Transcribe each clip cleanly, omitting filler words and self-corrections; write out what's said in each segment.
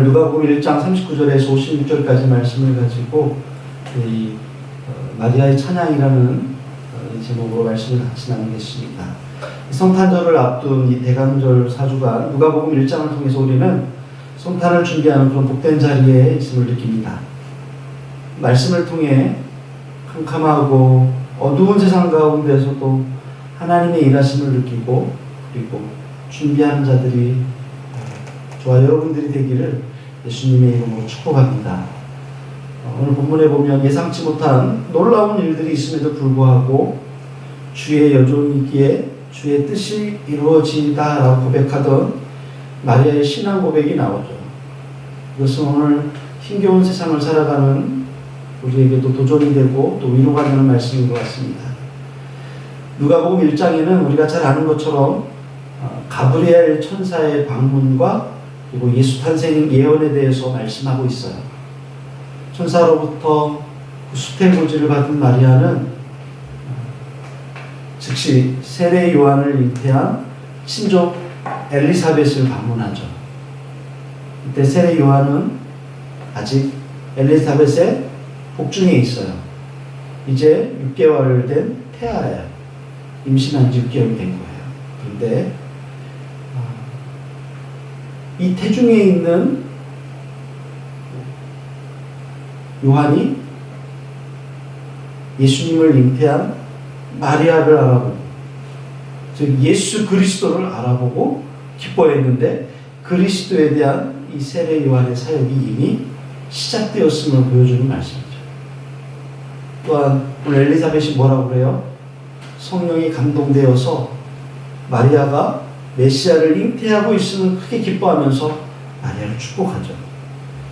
누가복음 1장 39절에서 56절까지 말씀을 가지고 이 마리아의 찬양이라는 제목으로 말씀을 같이 나누겠습니다. 성탄절을 앞둔 이 대강절 4주간 누가복음 1장을 통해서 우리는 성탄을 준비하는 그런 복된 자리에 있음을 느낍니다. 말씀을 통해 캄캄하고 어두운 세상 가운데서도 하나님의 일하심을 느끼고 그리고 준비하는 자들이 저와 여러분들이 되기를 예수님의 이름으로 축복합니다. 오늘 본문에 보면 예상치 못한 놀라운 일들이 있음에도 불구하고 주의 여종이기에 주의 뜻이 이루어진다라고 고백하던 마리아의 신앙 고백이 나오죠. 이것은 오늘 힘겨운 세상을 살아가는 우리에게도 도전이 되고 또 위로가 되는 말씀인 것 같습니다. 누가복음 1장에는 우리가 잘 아는 것처럼 가브리엘 천사의 방문과 그리고 예수 탄생 예언에 대해서 말씀하고 있어요. 천사로부터 그 수태고지를 받은 마리아는 즉시 세례 요한을 잉태한 친족 엘리사벳을 방문하죠. 이때 세례 요한은 아직 엘리사벳의 복중에 있어요. 이제 6개월 된 태아예요. 임신한 지 6개월이 된 거예요. 그런데 이 태중에 있는 요한이 예수님을 잉태한 마리아를 알아보고, 즉 예수 그리스도를 알아보고 기뻐했는데 그리스도에 대한 이 세례 요한의 사역이 이미 시작되었음을 보여주는 말씀이죠. 또한 오늘 엘리사벳이 뭐라고 그래요? 성령이 감동되어서 마리아가 메시아를 잉태하고 있음을 크게 기뻐하면서 마리아를 축복하죠.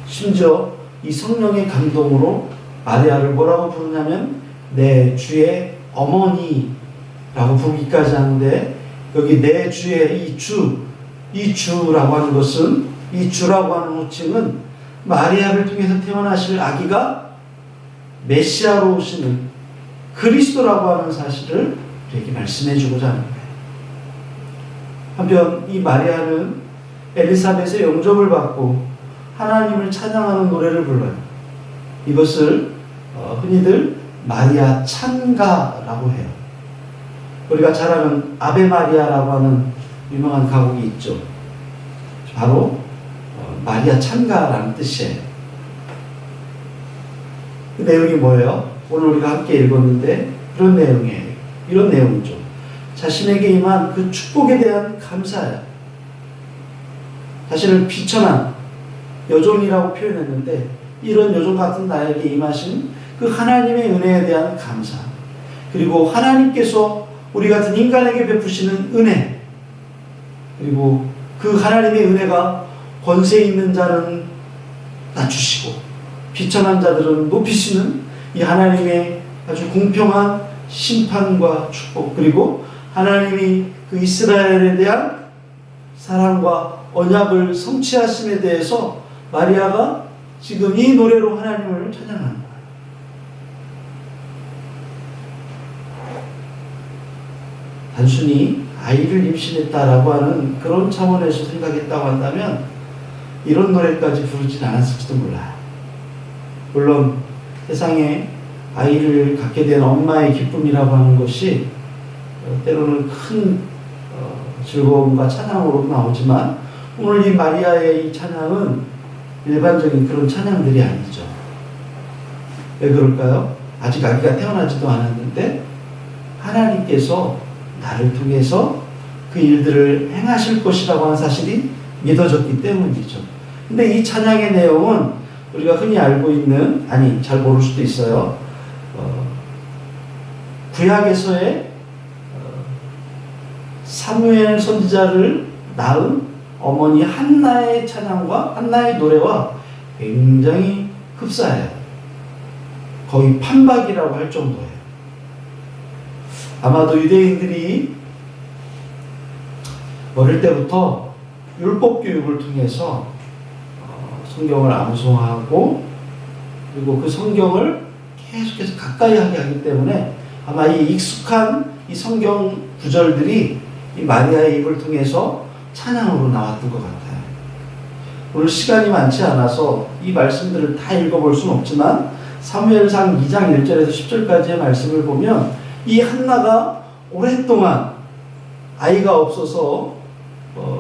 심지어 이 성령의 감동으로 마리아를 뭐라고 부르냐면 내 주의 어머니라고 부르기까지 하는데, 여기 내 주의 이 주라고 하는 것은, 이 주라고 하는 호칭은 마리아를 통해서 태어나실 아기가 메시아로 오시는 그리스도라고 하는 사실을 우리에게 말씀해 주고자 하는 거예요. 한편 이 마리아는 엘리사벳의 영접을 받고 하나님을 찬양하는 노래를 불러요. 이것을 흔히들 마리아 찬가라고 해요. 우리가 잘 아는 아베 마리아라고 하는 유명한 가곡이 있죠. 바로 마리아 찬가라는 뜻이에요. 그 내용이 뭐예요? 오늘 우리가 함께 읽었는데 그런 내용이에요. 이런 내용이죠. 자신에게 임한 그 축복에 대한 감사예요. 자신을 비천한 여종이라고 표현했는데, 이런 여종 같은 나에게 임하신 그 하나님의 은혜에 대한 감사, 그리고 하나님께서 우리 같은 인간에게 베푸시는 은혜, 그리고 그 하나님의 은혜가 권세 있는 자는 낮추시고 비천한 자들은 높이시는 이 하나님의 아주 공평한 심판과 축복, 그리고 하나님이 그 이스라엘에 대한 사랑과 언약을 성취하심에 대해서 마리아가 지금 이 노래로 하나님을 찬양하는 거예요. 단순히 아이를 임신했다라고 하는 그런 차원에서 생각했다고 한다면 이런 노래까지 부르진 않았을지도 몰라요. 물론 세상에 아이를 갖게 된 엄마의 기쁨이라고 하는 것이 때로는 큰 즐거움과 찬양으로 나오지만, 오늘 이 마리아의 이 찬양은 일반적인 그런 찬양들이 아니죠. 왜 그럴까요? 아직 아기가 태어나지도 않았는데 하나님께서 나를 통해서 그 일들을 행하실 것이라고 하는 사실이 믿어졌기 때문이죠. 근데 이 찬양의 내용은 우리가 흔히 알고 있는, 아니 잘 모를 수도 있어요. 구약에서의 사무엘 선지자를 낳은 어머니 한나의 찬양과 한나의 노래와 굉장히 흡사해요. 거의 판박이라고 할 정도예요. 아마도 유대인들이 어릴 때부터 율법 교육을 통해서 성경을 암송하고 그리고 그 성경을 계속해서 가까이 하게 하기 때문에 아마 이 익숙한 이 성경 구절들이 이 마리아의 입을 통해서 찬양으로 나왔던 것 같아요. 오늘 시간이 많지 않아서 이 말씀들을 다 읽어볼 수는 없지만 사무엘상 2장 1절에서 10절까지의 말씀을 보면 이 한나가 오랫동안 아이가 없어서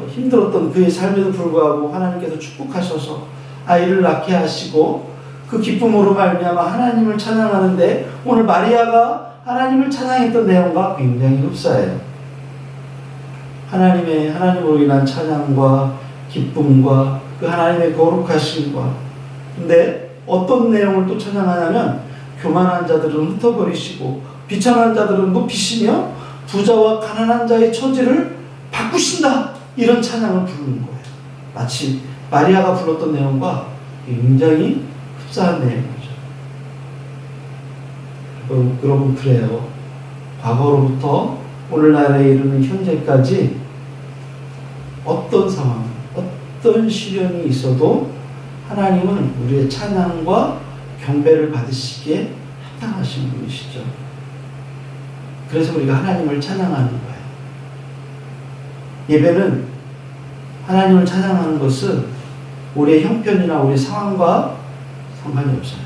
힘들었던 그의 삶에도 불구하고 하나님께서 축복하셔서 아이를 낳게 하시고 그 기쁨으로 말미암아 하나님을 찬양하는데 오늘 마리아가 하나님을 찬양했던 내용과 굉장히 흡사해요. 하나님으로 인한 찬양과 기쁨과 그 하나님의 거룩하심과, 근데 어떤 내용을 또 찬양하냐면 교만한 자들은 흩어버리시고 비천한 자들은 높이시며 부자와 가난한 자의 처지를 바꾸신다, 이런 찬양을 부르는 거예요. 마치 마리아가 불렀던 내용과 굉장히 흡사한 내용이죠. 여러분 그래요. 과거로부터 오늘날에 이르는 현재까지 어떤 상황, 어떤 시련이 있어도 하나님은 우리의 찬양과 경배를 받으시기에 합당하신 분이시죠. 그래서 우리가 하나님을 찬양하는 거예요. 예배는, 하나님을 찬양하는 것은 우리의 형편이나 우리 상황과 상관이 없어요.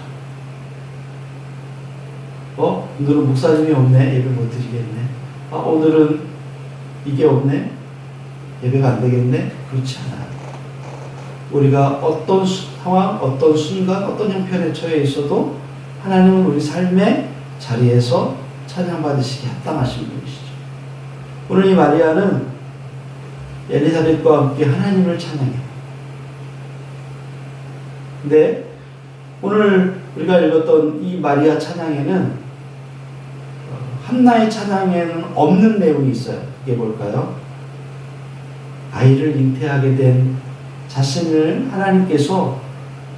오늘은 목사님이 없네, 예배 못 드리겠네. 오늘은 이게 없네, 예배가 안 되겠네. 그렇지 않아요. 우리가 어떤 상황, 어떤 순간, 어떤 형편에 처해 있어도 하나님은 우리 삶의 자리에서 찬양받으시기 합당하신 분이시죠. 오늘 이 마리아는 엘리사벳과 함께 하나님을 찬양해요. 근데 오늘 우리가 읽었던 이 마리아 찬양에는 한나의 찬양에는 없는 내용이 있어요. 그게 뭘까요? 아이를 잉태하게 된 자신을 하나님께서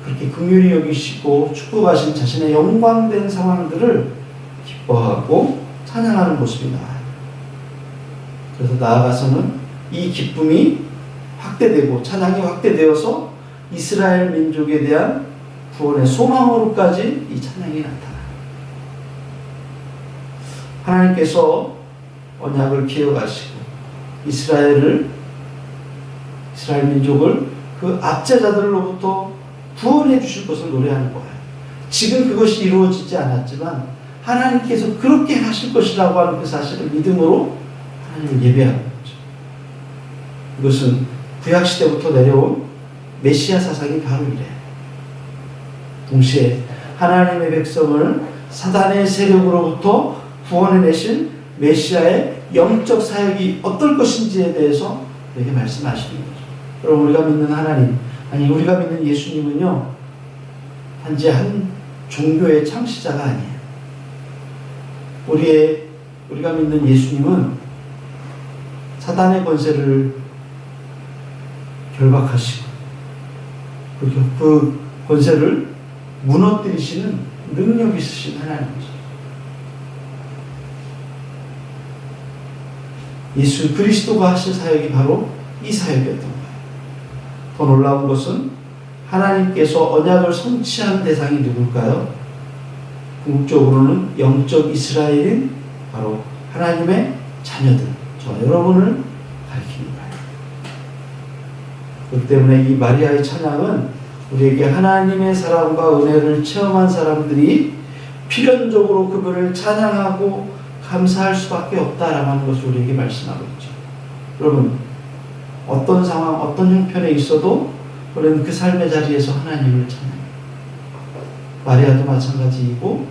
그렇게 긍휼히 여기시고 축복하신 자신의 영광된 상황들을 기뻐하고 찬양하는 모습이 나와요. 그래서 나아가서는 이 기쁨이 확대되고 찬양이 확대되어서 이스라엘 민족에 대한 구원의 소망으로까지 이 찬양이 나타나요. 하나님께서 언약을 기억하시고 이스라엘 민족을 그 압제자들로부터 구원해 주실 것을 노래하는 거예요. 지금 그것이 이루어지지 않았지만 하나님께서 그렇게 하실 것이라고 하는 그 사실을 믿음으로 하나님을 예배하는 거죠. 이것은 구약시대부터 내려온 메시아 사상이 바로 이래요. 동시에 하나님의 백성을 사단의 세력으로부터 구원해내신 메시아의 영적 사역이 어떨 것인지에 대해서 우리에게 말씀하시는 거죠. 여러분, 우리가 믿는 하나님, 우리가 믿는 예수님은요, 단지 한 종교의 창시자가 아니에요. 우리가 믿는 예수님은 사단의 권세를 결박하시고 그 권세를 무너뜨리시는 능력 있으신 하나님이죠. 예수 그리스도가 하실 사역이 바로 이 사역이었던 거예요. 더 놀라운 것은 하나님께서 언약을 성취한 대상이 누굴까요? 궁극적으로는 영적 이스라엘인 바로 하나님의 자녀들, 저 여러분을 가리키는 거예요. 그렇기 때문에 이 마리아의 찬양은 우리에게 하나님의 사랑과 은혜를 체험한 사람들이 필연적으로 그분을 찬양하고 감사할 수밖에 없다라고 하는 것을 우리에게 말씀하고 있죠. 여러분, 어떤 상황, 어떤 형편에 있어도 우리는 그 삶의 자리에서 하나님을 찬양해요. 마리아도 마찬가지이고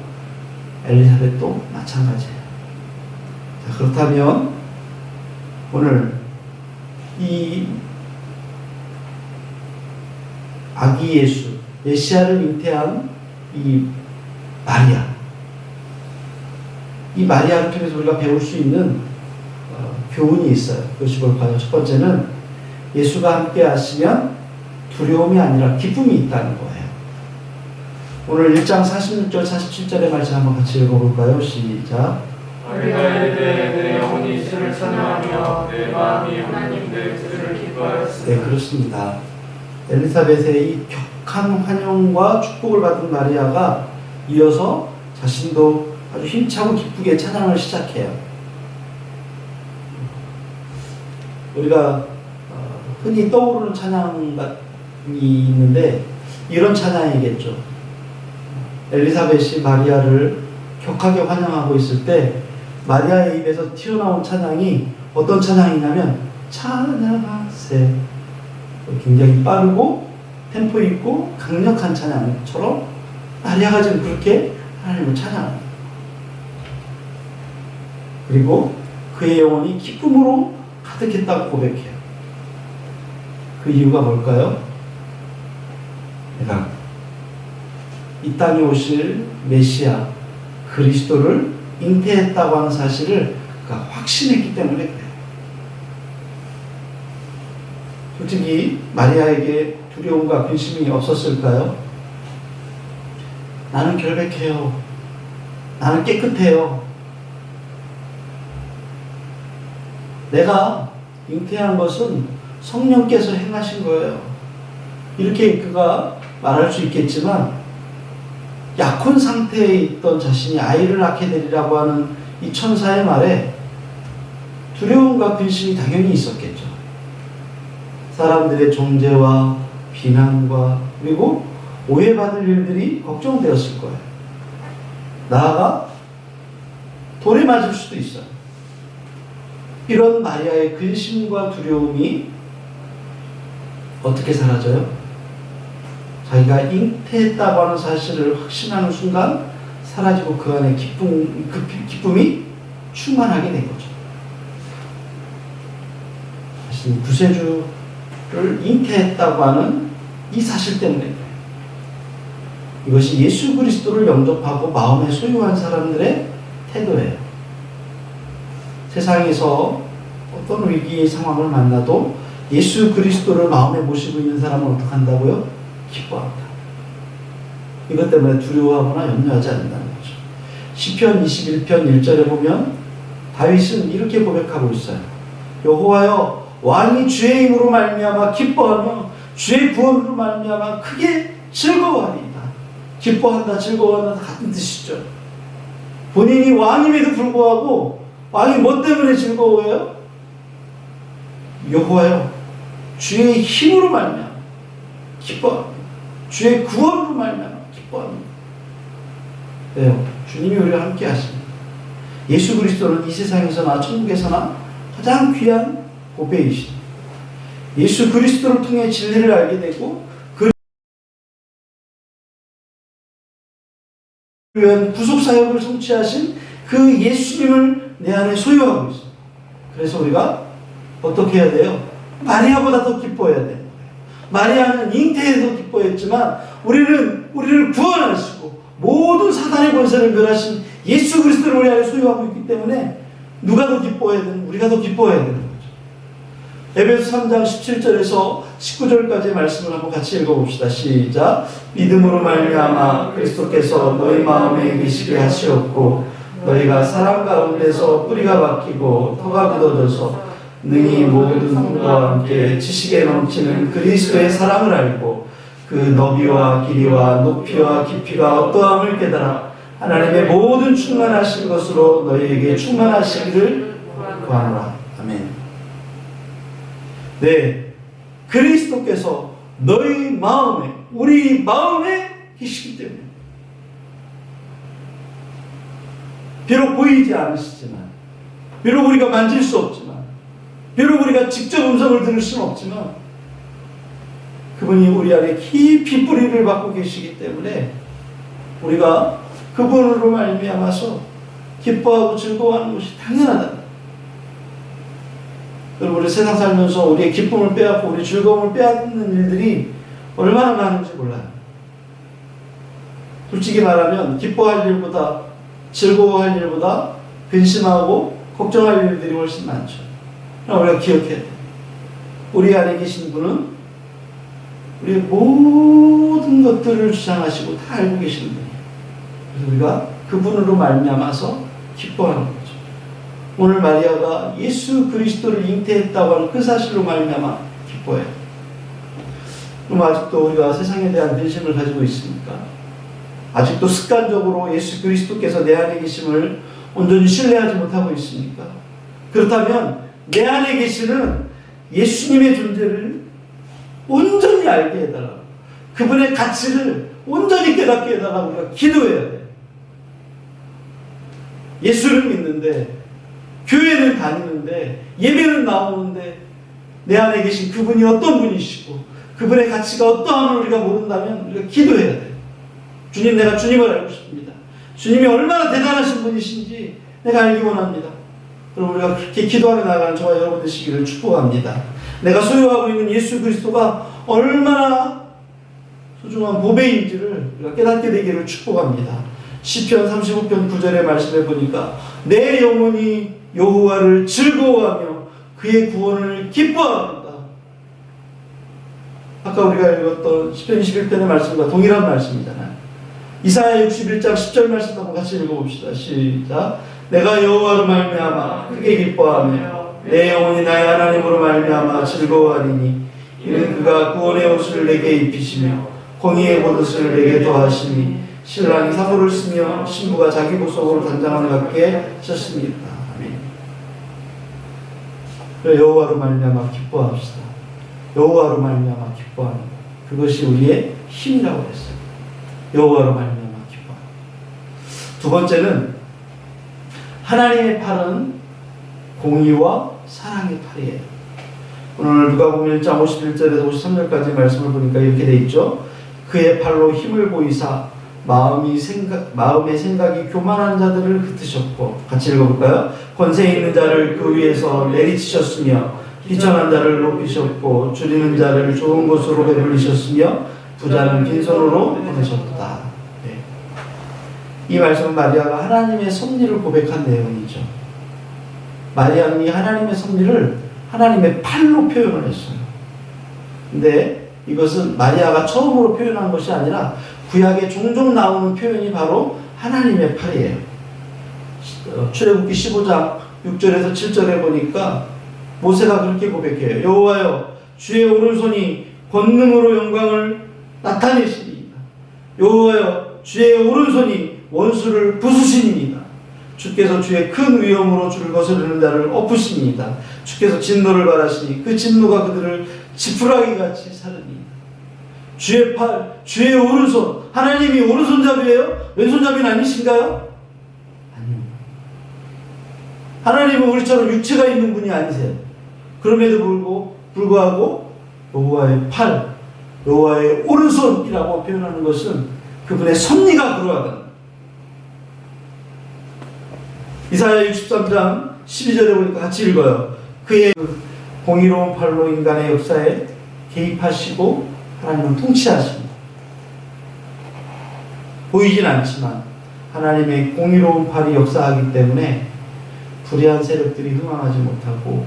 엘리사벳도 마찬가지예요. 자, 그렇다면 오늘 이 아기 예수, 메시아를 잉태한 이 마리아를 통해서 우리가 배울 수 있는 교훈이 있어요. 그것이 뭘까요? 첫 번째는 예수가 함께 하시면 두려움이 아니라 기쁨이 있다는 거예요. 오늘 1장 46절 47절의 말씀 한번 같이 읽어볼까요? 시작. 내가 이르되 내 영혼이 주를 찬양하며 내 마음이 하나님 내 구주를 기뻐하였으나. 네, 그렇습니다. 엘리사벳의 이 격한 환영과 축복을 받은 마리아가 이어서 자신도 아주 힘차고 기쁘게 찬양을 시작해요. 우리가 흔히 떠오르는 찬양이 있는데 이런 찬양이겠죠. 엘리사벳이 마리아를 격하게 환영하고 있을 때 마리아의 입에서 튀어나온 찬양이 어떤 찬양이냐면 찬양하세, 굉장히 빠르고 템포 있고 강력한 찬양처럼 마리아가 지금 그렇게 하나님을 찬양합니다. 그리고 그의 영혼이 기쁨으로 가득했다고 고백해요. 그 이유가 뭘까요? 내가 이 땅에 오실 메시아 그리스도를 잉태했다고 하는 사실을 그가 확신했기 때문에 그래요. 솔직히 마리아에게 두려움과 근심이 없었을까요? 나는 결백해요. 나는 깨끗해요. 내가 잉태한 것은 성령께서 행하신 거예요. 이렇게 그가 말할 수 있겠지만 약혼 상태에 있던 자신이 아이를 낳게 되리라고 하는 이 천사의 말에 두려움과 근심이 당연히 있었겠죠. 사람들의 정죄와 비난과 그리고 오해받을 일들이 걱정되었을 거예요. 나아가 돌에 맞을 수도 있어요. 이런 마리아의 근심과 두려움이 어떻게 사라져요? 자기가 잉태했다고 하는 사실을 확신하는 순간 사라지고 그 안에 기쁨이 충만하게 된 거죠. 자신이 구세주를 잉태했다고 하는 이 사실 때문에 이것이 예수 그리스도를 영접하고 마음에 소유한 사람들의 태도예요. 세상에서 어떤 위기의 상황을 만나도 예수 그리스도를 마음에 모시고 있는 사람은 어떻게 한다고요? 기뻐한다. 이것 때문에 두려워하거나 염려하지 않는다는 거죠. 시편 21편 1절에 보면 다윗은 이렇게 고백하고 있어요. 여호와여, 왕이 주의 힘으로 말미암아 기뻐하며 주의 구원으로 말미암아 크게 즐거워하리이다. 기뻐한다, 즐거워한다 같은 뜻이죠. 본인이 왕임에도 불구하고 왕이 뭐 때문에 즐거워해요? 여호와여, 주의 힘으로 말미암아 기뻐합니다. 주의 구원으로 말미암아 기뻐합니다. 왜요? 주님이 우리와 함께 하십니다. 예수 그리스도는 이 세상에서나 천국에서나 가장 귀한 보배이시다. 예수 그리스도를 통해 진리를 알게 되고 그를 위한 구속사역을 성취하신 그 예수님을 내 안에 소유하고 있습니다. 그래서 우리가 어떻게 해야 돼요? 마리아보다 더 기뻐해야 돼요. 마리아는 잉태에서 기뻐했지만 우리를 구원하시고 모든 사단의 권세를 멸하신 예수 그리스도를 우리 안에 소유하고 있기 때문에 누가 더 기뻐해야 되는? 우리가 더 기뻐해야 되는 거죠. 에베소 3장 17절에서 19절까지의 말씀을 한번 같이 읽어봅시다. 시작. 믿음으로 말미암아 그리스도께서 너희 마음에 계시게 하시었고 너희가 사랑 가운데서 뿌리가 박히고 터가 굳어져서 능히 모든 분과 함께 지식에 넘치는 그리스도의 사랑을 알고 그 너비와 길이와 높이와 깊이가 어떠함을 깨달아 하나님의 모든 충만하신 것으로 너희에게 충만하시기를 구하노라. 아멘. 네, 그리스도께서 너희 마음에, 우리 마음에 계시기 때문에 비록 보이지 않으시지만, 비록 우리가 만질 수 없지만, 비록 우리가 직접 음성을 들을 수는 없지만 그분이 우리 안에 깊이 뿌리를 받고 계시기 때문에 우리가 그분으로 말미암아서 기뻐하고 즐거워하는 것이 당연하다. 여러분, 우리 세상 살면서 우리의 기쁨을 빼앗고 우리 즐거움을 빼앗는 일들이 얼마나 많은지 몰라요. 솔직히 말하면 기뻐할 일보다 즐거워할 일보다 근심하고 걱정할 일들이 훨씬 많죠. 우리가 기억해야 돼요. 우리 안에 계신 분은 우리의 모든 것들을 주장하시고 다 알고 계시는 분이에요. 그래서 우리가 그분으로 말미암아서 기뻐하는 거죠. 오늘 마리아가 예수 그리스도를 잉태했다고 하는 그 사실로 말미암아 기뻐해요. 그럼 아직도 우리가 세상에 대한 근심을 가지고 있습니까? 아직도 습관적으로 예수 그리스도께서 내 안에 계심을 온전히 신뢰하지 못하고 있습니까? 그렇다면 내 안에 계시는 예수님의 존재를 온전히 알게 해달라고, 그분의 가치를 온전히 깨닫게 해달라고 우리가 기도해야 돼요. 예수를 믿는데, 교회는 다니는데, 예배는 나오는데 내 안에 계신 그분이 어떤 분이시고 그분의 가치가 어떠함을 우리가 모른다면 우리가 기도해야 돼요. 주님, 내가 주님을 알고 싶습니다. 주님이 얼마나 대단하신 분이신지 내가 알기 원합니다. 그럼 우리가 그렇게 기도하며 나가는 저와 여러분 되시기를 축복합니다. 내가 소유하고 있는 예수 그리스도가 얼마나 소중한 보배인지를 우리가 깨닫게 되기를 축복합니다. 시편 35편 9절의 말씀에 보니까 내 영혼이 여호와를 즐거워하며 그의 구원을 기뻐합니다. 아까 우리가 읽었던 시편 21편의 말씀과 동일한 말씀이잖아요. 이사야 61장 10절 말씀 한번 같이 읽어봅시다. 시작. 내가 여호와로 말미암아 크게 기뻐하며 내 영혼이 나의 하나님으로 말미암아 즐거워하리니 이는 그가 구원의 옷을 내게 입히시며 공의의 겉옷을 내게 더하시니 신랑이 사모를 쓰며 신부가 자기 보석으로 단장을 갖게 하셨습니다. 아멘. 여호와로 말미암아 기뻐합시다. 여호와로 말미암아 기뻐하는 그것이 우리의 힘이라고 했어요. 여호와로 말미암아 기뻐하는. 두 번째는 하나님의 팔은 공의와 사랑의 팔이에요. 오늘 누가복음 1장 51절에서 53절까지 말씀을 보니까 이렇게 돼 있죠. 그의 팔로 힘을 보이사 마음의 생각이 교만한 자들을 흩으셨고, 같이 읽어볼까요? 권세 있는 자를 그 위에서 내리치셨으며 비천한 자를 높이셨고 줄이는 자를 좋은 곳으로 배불리셨으며 부자는 빈손으로 보내셨다. 네. 이 말씀은 마리아가 하나님의 섭리를 고백한 내용이죠. 마리아는 이 하나님의 섭리를 하나님의 팔로 표현을 했어요. 근데 이것은 마리아가 처음으로 표현한 것이 아니라 구약에 종종 나오는 표현이 바로 하나님의 팔이에요. 출애굽기 15장 6절에서 7절에 보니까 모세가 그렇게 고백해요. 여호와여, 주의 오른손이 권능으로 영광을 나타내시니이다. 여호와여, 주의 오른손이 원수를 부수시니이다. 주께서 주의 큰 위엄으로 주를 거스르는 자를 엎으시니이다. 주께서 진노를 바라시니 그 진노가 그들을 지푸라기같이 사르니이다. 주의 팔, 주의 오른손. 하나님이 오른손잡이에요? 왼손잡이는 아니신가요? 아니요. 하나님은 우리처럼 육체가 있는 분이 아니세요. 그럼에도 불구하고 여호와의 팔, 여호와의 오른손이라고 표현하는 것은 그분의 섭리가 그러하다. 이사야 63장 12절에 보니까 같이 읽어요. 그의 공의로운 팔로 인간의 역사에 개입하시고 하나님은 통치하십니다. 보이진 않지만 하나님의 공의로운 팔이 역사하기 때문에 불의한 세력들이 흥황하지 못하고,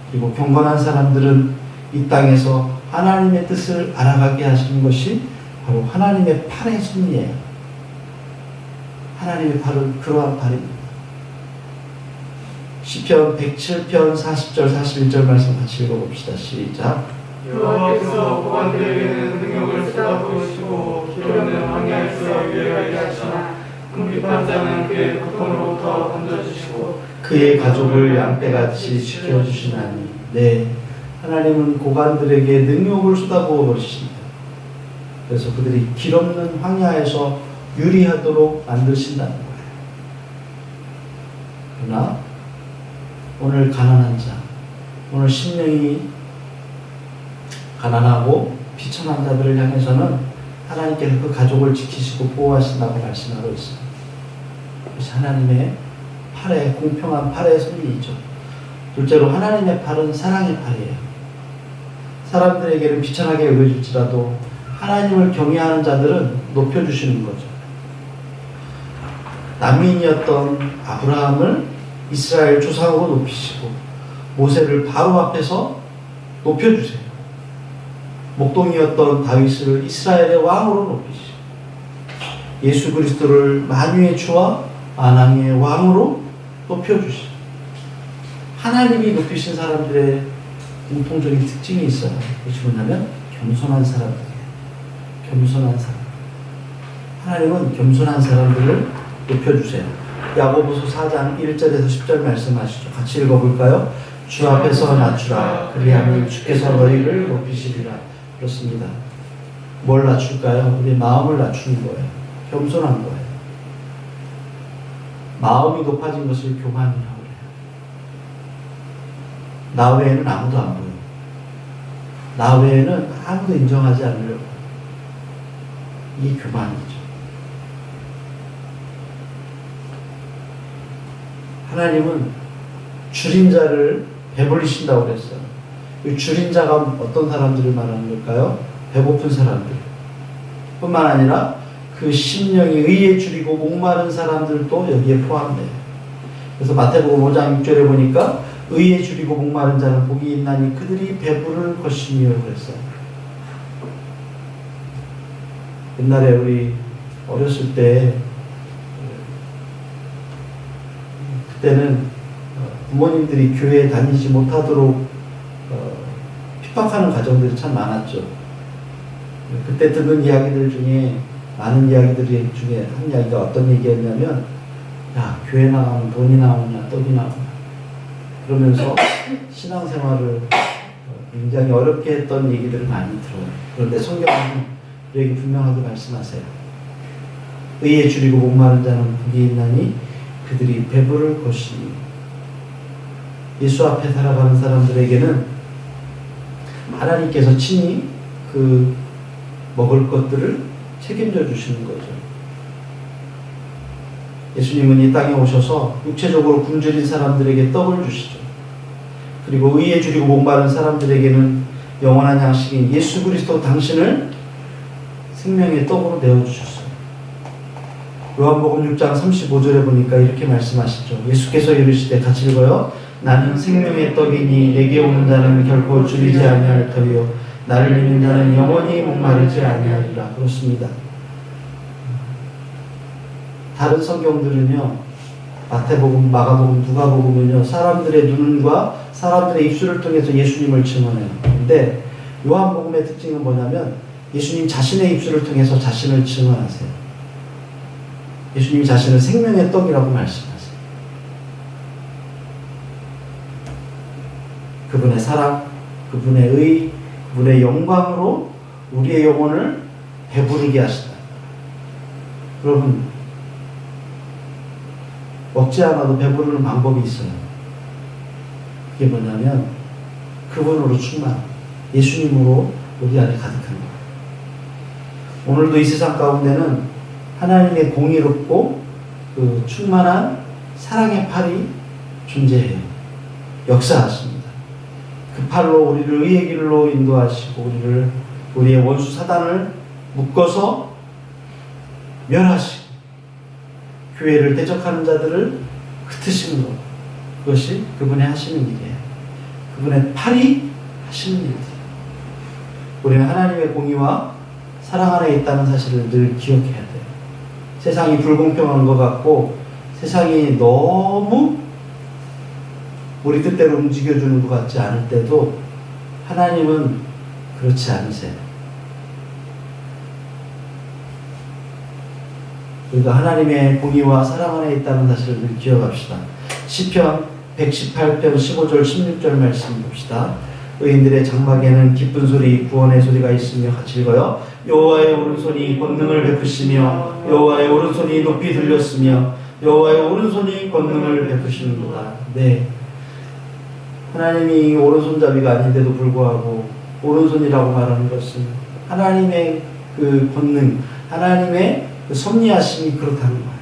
그리고 경건한 사람들은 이 땅에서 하나님의 뜻을 알아가게 하시는 것이 바로 하나님의 팔의 섭리예요. 하나님의 팔은 그러한 팔입니다. 시편 107편 40절 41절 말씀 같이 읽어봅시다. 시작. 여호와께서 보관들에게는 능력을 쏟아부으시고 기름은 황야에서 유예하게 하시나 궁핍한 자는 그의 고통으로부터 건져주시고 그의 가족을 양떼같이 지켜주시나니. 네, 하나님은 고관들에게 능력을 쏟아부어 버리십니다. 그래서 그들이 길 없는 황야에서 유리하도록 만드신다는 거예요. 그러나 오늘 가난한 자, 오늘 심령이 가난하고 비천한 자들을 향해서는 하나님께서 그 가족을 지키시고 보호하신다고 말씀하고 있습니다. 그것이 하나님의 팔의 공평한 팔의 섭리이죠. 둘째로 하나님의 팔은 사랑의 팔이에요. 사람들에게는 비천하게 여겨질지라도 하나님을 경외하는 자들은 높여주시는 거죠. 난민이었던 아브라함을 이스라엘 조상으로 높이시고 모세를 바로 앞에서 높여주세요. 목동이었던 다윗을 이스라엘의 왕으로 높이시고 예수 그리스도를 만유의 주와 만왕의 왕으로 높여주시고, 하나님이 높이신 사람들의 공통적인 특징이 있어요. 그것이 뭐냐면 겸손한 사람들이에요. 겸손한 사람. 하나님은 겸손한 사람들을 높여주세요. 야고보서 4장 1절에서 10절 말씀하시죠. 같이 읽어볼까요? 주 앞에서 낮추라. 그리하면 주께서 너희를 높이시리라. 그렇습니다. 뭘 낮출까요? 우리 마음을 낮추는 거예요. 겸손한 거예요. 마음이 높아진 것을 교만이라고 그래요. 나 외에는 아무도 안 보여. 나 외에는 아무도 인정하지 않으려고. 이게 교만이죠. 하나님은 줄인 자를 배불리신다고 그랬어요. 이 줄인 자가 어떤 사람들을 말하는 걸까요? 배고픈 사람들. 뿐만 아니라 그 심령이 의에 줄이고 목마른 사람들도 여기에 포함돼요. 그래서 마태복음 5장 6절에 보니까 의에 줄이고 목마른 자는 복이 있나니 그들이 배부를 것이며 그랬어요. 옛날에 우리 어렸을 때 그때는 부모님들이 교회에 다니지 못하도록 핍박하는 가정들이 참 많았죠. 그때 듣는 이야기들 중에 많은 이야기들 중에 한 이야기가 어떤 얘기였냐면, 야, 교회 나가면 돈이 나오냐 떡이 나오냐 그러면서 신앙생활을 굉장히 어렵게 했던 얘기들을 많이 들어요. 그런데 성경은 우리에게 분명하게 말씀하세요. 의에 줄이고 목마른 자는 복이 있나니 그들이 배부를 것이니. 예수 앞에 살아가는 사람들에게는 하나님께서 친히 그 먹을 것들을 책임져 주시는 거죠. 예수님은 이 땅에 오셔서 육체적으로 굶주린 사람들에게 떡을 주시죠. 그리고 의에 줄이고 목마른 사람들에게는 영원한 양식인 예수 그리스도 당신을 생명의 떡으로 내어주셨어요. 요한복음 6장 35절에 보니까 이렇게 말씀하시죠. 예수께서 이르시되, 같이 읽어요. 나는 생명의 떡이니 내게 오는 자는 결코 줄이지 아니할 터이요 나를 믿는 자는 영원히 목마르지 아니하리라. 그렇습니다. 다른 성경들은요, 마태복음, 마가복음, 누가복음은요, 사람들의 눈과 사람들의 입술을 통해서 예수님을 증언해요. 근데 요한복음의 특징은 뭐냐면 예수님 자신의 입술을 통해서 자신을 증언하세요. 예수님이 자신을 생명의 떡이라고 말씀하세요. 그분의 사랑, 그분의 의, 그분의 영광으로 우리의 영혼을 배부르게 하시다. 여러분, 먹지 않아도 배부르는 방법이 있어요. 그게 뭐냐면 그분으로 충만, 예수님으로 우리 안에 가득한 거예요. 오늘도 이 세상 가운데는 하나님의 공의롭고 그 충만한 사랑의 팔이 존재해요. 역사하십니다. 그 팔로 우리를 의의 길로 인도하시고 우리의 원수 사단을 묶어서 멸하시고 교회를 대적하는 자들을 흩으시는 것. 그것이 그분의 하시는 일이에요. 그분의 팔이 하시는 일이에요. 우리는 하나님의 공의와 사랑 안에 있다는 사실을 늘 기억해야 돼요. 세상이 불공평한 것 같고 세상이 너무 우리 뜻대로 움직여주는 것 같지 않을 때도 하나님은 그렇지 않으세요. 우리가 하나님의 공의와 사랑 안에 있다는 사실을 늘 기억합시다. 시편 118편 15절 16절 말씀 봅시다. 의인들의 장막에는 기쁜 소리, 구원의 소리가 있으며, 같이 읽어요. 여호와의 오른손이 권능을 베푸시며 여호와의 오른손이 높이 들렸으며 여호와의 오른손이 권능을 베푸시는도다. 네, 하나님이 오른손잡이가 아닌데도 불구하고 오른손이라고 말하는 것은 하나님의 그 권능, 하나님의 그 섭리하심이 그렇다는 거예요.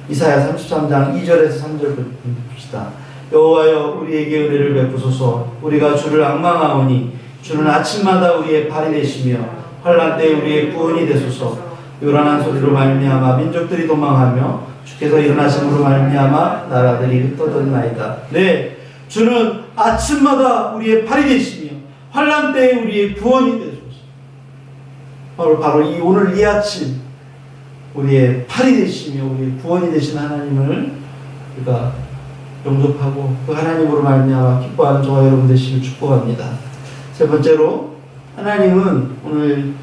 이사야 33장 2절에서 3절 봅시다. 여호와여 우리에게 은혜를 베푸소서. 우리가 주를 앙망하오니 주는 아침마다 우리의 팔이 되시며 환난 때에 우리의 구원이 되소서. 요란한 소리로 말미암아 민족들이 도망하며 주께서 일어나심으로 말미암아 나라들이 흩어졌나이다. 네, 주는 아침마다 우리의 팔이 되시며 환난 때에 우리의 구원이 되소서. 바로 이 오늘 이 아침 우리의 팔이 되시며 우리의 구원이 되신 하나님을 우리가 영접하고 그 하나님으로 말미암아 기뻐하는 저와 여러분 되시길 축복합니다. 세 번째로, 하나님은 오늘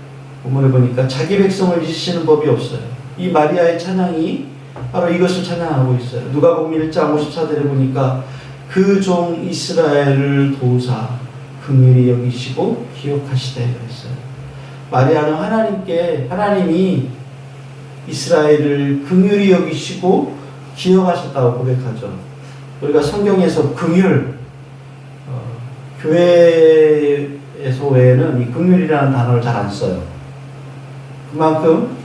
본문에 보니까 자기 백성을 잊으시는 법이 없어요. 이 마리아의 찬양이 바로 이것을 찬양하고 있어요. 누가복음 1장 54절에 보니까 그 종 이스라엘을 도우사 긍휼히 여기시고 기억하시되 그랬어요. 마리아는 하나님이 이스라엘을 긍휼히 여기시고 기억하셨다고 고백하죠. 우리가 성경에서 긍휼, 교회에서 외에는 이 긍휼이라는 단어를 잘 안 써요. 그만큼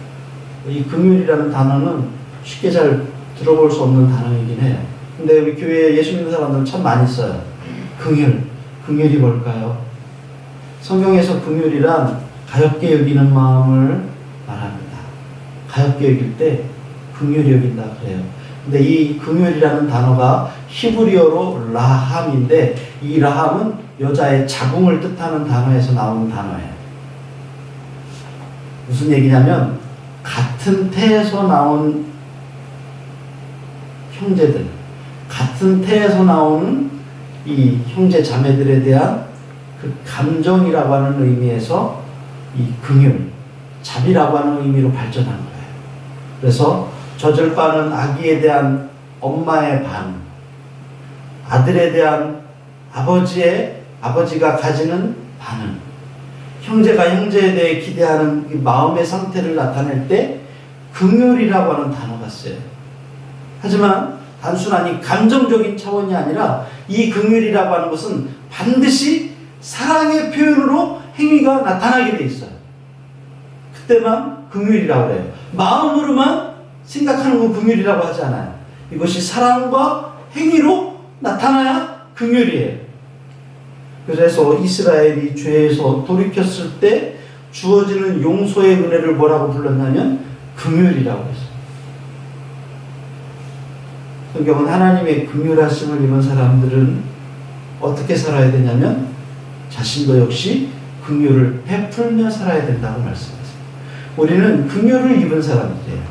이 긍휼이라는 단어는 쉽게 잘 들어볼 수 없는 단어이긴 해요. 근데 우리 교회에 예수 믿는 사람들은 참 많이 써요. 긍휼이 뭘까요? 성경에서 긍휼이란 가볍게 여기는 마음을 말합니다. 가볍게 여길 때 긍휼히 여긴다 그래요. 근데 이 긍휼이라는 단어가 히브리어로 라함인데 이 라함은 여자의 자궁을 뜻하는 단어에서 나오는 단어예요. 무슨 얘기냐면 같은 태에서 나온 형제들, 같은 태에서 나오는 이 형제 자매들에 대한 그 감정이라고 하는 의미에서 이 긍휼, 자비라고 하는 의미로 발전한 거예요. 그래서 젖을 빠는 아기에 대한 엄마의 반, 아들에 대한 아버지가 가지는 반응, 형제가 형제에 대해 기대하는 그 마음의 상태를 나타낼 때 긍휼이라고 하는 단어가 쓰여요. 하지만 단순한 이 감정적인 차원이 아니라 이 긍휼이라고 하는 것은 반드시 사랑의 표현으로 행위가 나타나게 돼 있어요. 그때만 긍휼이라고 해요. 마음으로만 생각하는 건 긍휼이라고 하지 않아요. 이것이 사랑과 행위로 나타나야 긍휼이에요. 그래서 이스라엘이 죄에서 돌이켰을 때 주어지는 용서의 은혜를 뭐라고 불렀냐면 긍휼이라고 했어요. 성경은 하나님의 긍휼하심을 입은 사람들은 어떻게 살아야 되냐면 자신도 역시 긍휼을 베풀며 살아야 된다고 말씀하세요. 우리는 긍휼을 입은 사람들이에요.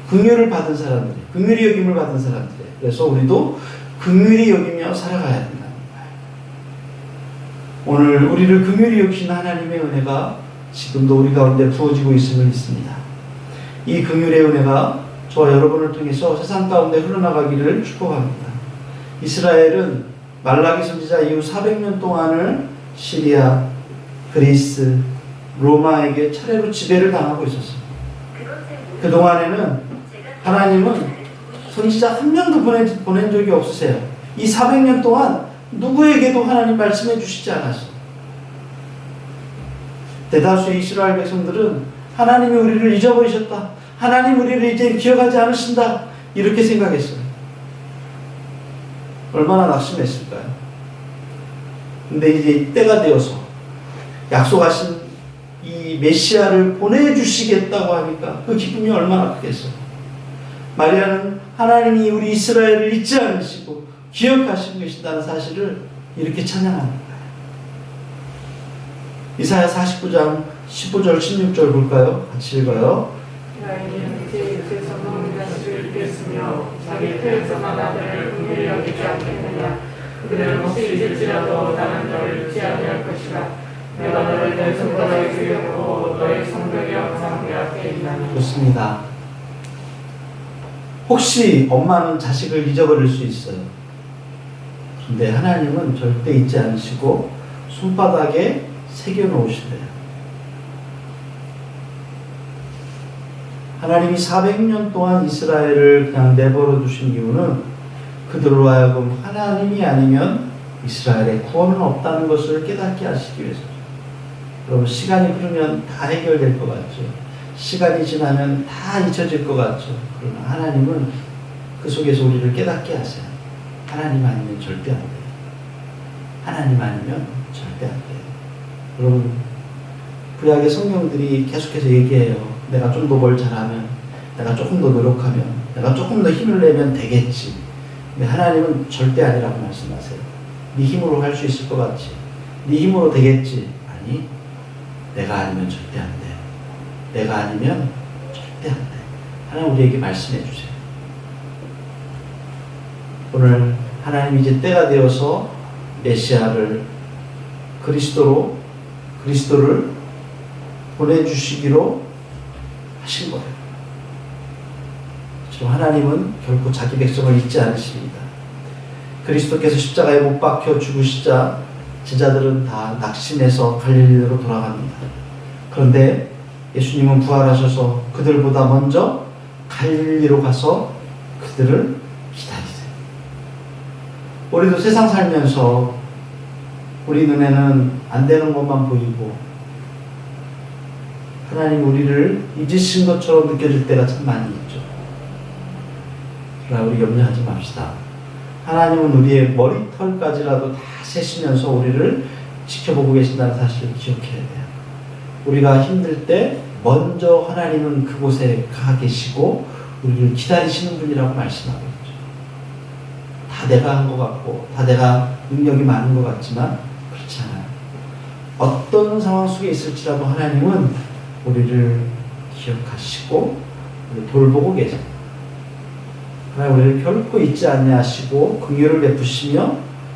긍휼을 받은 사람들이에요. 긍휼히 여김을 받은 사람들이에요. 그래서 우리도 긍휼히 여기며 살아가야 된다는 거예요. 오늘 우리를 긍휼히 여기신 하나님의 은혜가 지금도 우리 가운데 부어지고 있음을 믿습니다. 이 긍휼의 은혜가 저와 여러분을 통해서 세상 가운데 흘러나가기를 축복합니다. 이스라엘은 말라기 선지자 이후 400년 동안을 시리아, 그리스, 로마에게 차례로 지배를 당하고 있었어요. 그동안에는 하나님은 선지자 한 명도 보낸 적이 없으세요. 이 400년 동안 누구에게도 하나님 말씀해 주시지 않았어요. 대다수의 이스라엘 백성들은 하나님이 우리를 잊어버리셨다. 하나님 우리를 이제 기억하지 않으신다. 이렇게 생각했어요. 얼마나 낙심했을까요? 근데 이제 때가 되어서 약속하신 이 메시아를 보내주시겠다고 하니까 그 기쁨이 얼마나 크겠어요. 마리아는 하나님이 우리 이스라엘을 잊지 않으시고 기억하시고 계신다는 사실을 이렇게 찬양하는 거예요. 이사야 49장 15절 16절 볼까요? 같이 읽어요. 하나님은 제 입에서 모든 것을 읽겠으며 자기 태에서만 아들을 긍휼히 여기지 않겠느냐. 그들은 혹시 잊을지라도 나는 너를 잊지 아니할 것이라. 내가 너를 내 손바닥에 새겼고 너의 성벽이 항상 내 앞에 있나니. 좋습니다. 혹시 엄마는 자식을 잊어버릴 수 있어요. 그런데 하나님은 절대 잊지 않으시고 손바닥에 새겨놓으시대요. 하나님이 400년 동안 이스라엘을 그냥 내버려 두신 이유는 그들로 하여금 하나님이 아니면 이스라엘의 구원은 없다는 것을 깨닫게 하시기 위해서죠. 여러분, 시간이 흐르면 다 해결될 것 같죠. 시간이 지나면 다 잊혀질 것 같죠. 그러나 하나님은 그 속에서 우리를 깨닫게 하세요. 하나님 아니면 절대 안 돼요. 하나님 아니면 절대 안 돼요. 여러분, 구약의 성경들이 계속해서 얘기해요. 내가 좀 더 뭘 잘하면, 내가 조금 더 노력하면, 내가 조금 더 힘을 내면 되겠지. 근데 하나님은 절대 아니라고 말씀하세요. 네 힘으로 할 수 있을 것 같지. 네 힘으로 되겠지. 아니, 내가 아니면 절대 안 돼. 내가 아니면 절대 안 돼. 하나님 우리에게 말씀해 주세요. 오늘 하나님 이제 때가 되어서 메시아를 그리스도를 보내주시기로 하신 거예요. 지금 하나님은 결코 자기 백성을 잊지 않으십니다. 그리스도께서 십자가에 못 박혀 죽으시자 제자들은 다 낙심해서 갈릴리로 돌아갑니다. 그런데 예수님은 부활하셔서 그들보다 먼저 갈릴리로 가서 그들을 기다리세요. 우리도 세상 살면서 우리 눈에는 안 되는 것만 보이고 하나님 우리를 잊으신 것처럼 느껴질 때가 참 많이 있죠. 그러나 우리 염려하지 맙시다. 하나님은 우리의 머리털까지라도 다 세시면서 우리를 지켜보고 계신다는 사실을 기억해야 돼요. 우리가 힘들 때 먼저 하나님은 그곳에 가 계시고 우리를 기다리시는 분이라고 말씀하고 있죠. 다 내가 한 것 같고 다 내가 능력이 많은 것 같지만 그렇지 않아요. 어떤 상황 속에 있을지라도 하나님은 우리를 기억하시고 우리를 돌보고 계십니다. 하나님 우리를 결코 잊지 아니하시고 긍휼을 베푸시며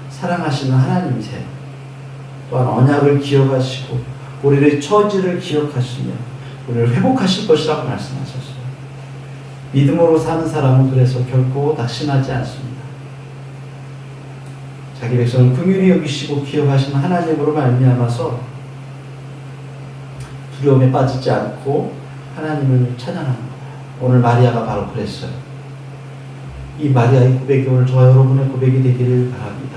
사랑하시는 하나님이세요. 또한 언약을 기억하시고 우리의 처지를 기억하시며 우리를 회복하실 것이라고 말씀하셨어요. 믿음으로 사는 사람은 그래서 결코 낙심하지 않습니다. 자기 백성을 긍휼히 여기시고 기억하시는 하나님으로 말미암아서 두려움에 빠지지 않고 하나님을 찬양하는 거예요. 오늘 마리아가 바로 그랬어요. 이 마리아의 고백이 오늘 저와 여러분의 고백이 되기를 바랍니다.